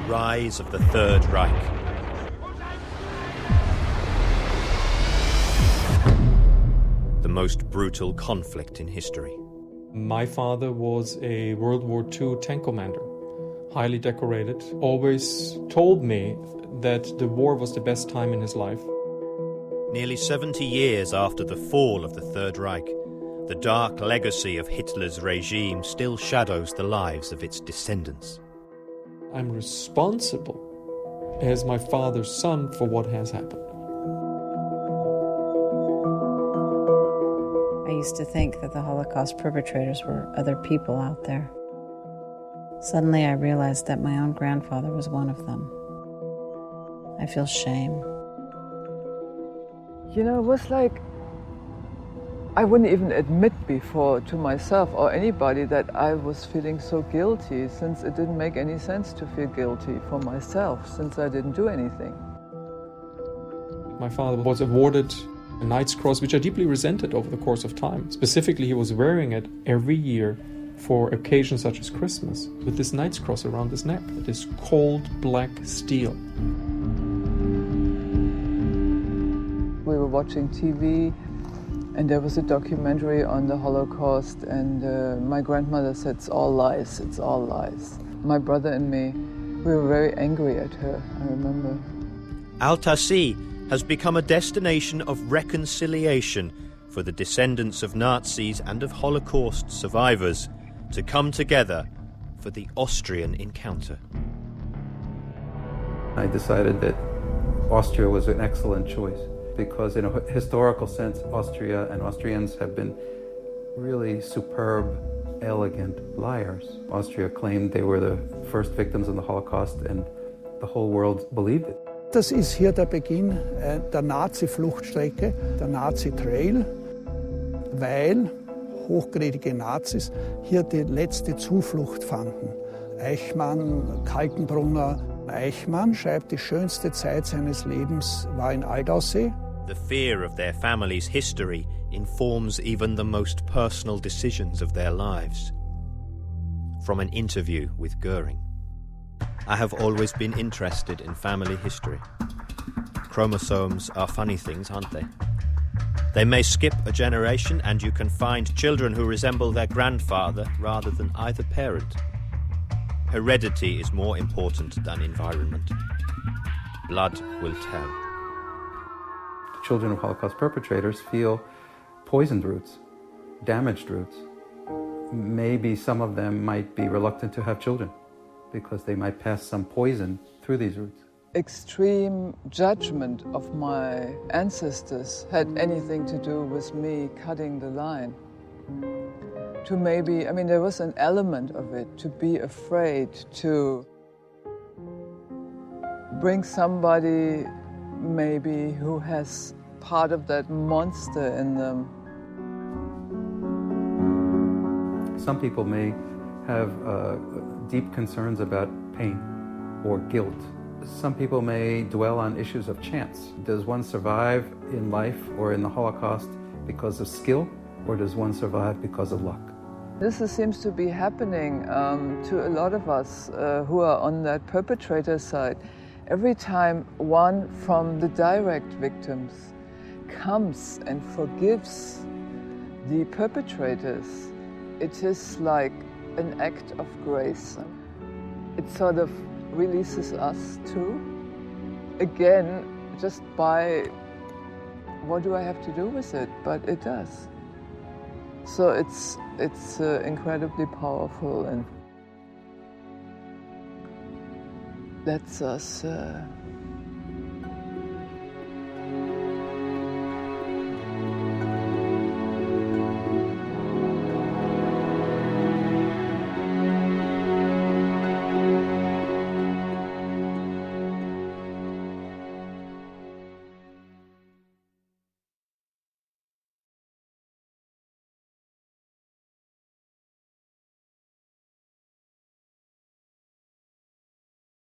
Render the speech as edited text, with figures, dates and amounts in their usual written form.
rise of the Third Reich. The most brutal conflict in history. My father was a World War II tank commander, highly decorated, always told me that the war was the best time in his life. Nearly 70 years after the fall of the Third Reich, the dark legacy of Hitler's regime still shadows the lives of its descendants. I'm responsible as my father's son for what has happened. I used to think that the Holocaust perpetrators were other people out there. Suddenly I realized that my own grandfather was one of them. I feel shame. You know, it was like I wouldn't even admit before to myself or anybody that I was feeling so guilty, since it didn't make any sense to feel guilty for myself, since I didn't do anything. My father was awarded a Knight's Cross, which I deeply resented over the course of time. Specifically, he was wearing it every year for occasions such as Christmas, with this Knight's Cross around his neck, this cold black steel. We were watching TV, and there was a documentary on the Holocaust, and my grandmother said, "It's all lies, it's all lies." My brother and me, we were very angry at her, I remember. Alta-See has become a destination of reconciliation for the descendants of Nazis and of Holocaust survivors to come together for the Austrian Encounter. I decided that Austria was an excellent choice because in a historical sense, Austria and Austrians have been really superb, elegant liars. Austria claimed they were the first victims in the Holocaust, and the whole world believed it. Das ist hier der Beginn der Nazi-Fluchtstrecke, der Nazi-Trail, weil hochgradige Nazis hier die letzte Zuflucht fanden. Eichmann, Kaltenbrunner. Eichmann schreibt, die schönste Zeit seines Lebens war in Aldaussee. The fear of their family's history informs even the most personal decisions of their lives. From an interview with Goering. I have always been interested in family history. Chromosomes are funny things, aren't they? They may skip a generation and you can find children who resemble their grandfather rather than either parent. Heredity is more important than environment. Blood will tell. The children of Holocaust perpetrators feel poisoned roots, damaged roots. Maybe some of them might be reluctant to have children because they might pass some poison through these roots. Extreme judgment of my ancestors had anything to do with me cutting the line. To maybe, I mean, there was an element of it, to be afraid to bring somebody maybe who has part of that monster in them. Some people may have deep concerns about pain or guilt. Some people may dwell on issues of chance. Does one survive in life or in the Holocaust because of skill, or does one survive because of luck? This seems to be happening to a lot of us who are on that perpetrator side. Every time one from the direct victims comes and forgives the perpetrators, it is like an act of grace. It sort of releases us too. Again, just by what do I have to do with it? But it does. So it's incredibly powerful and lets us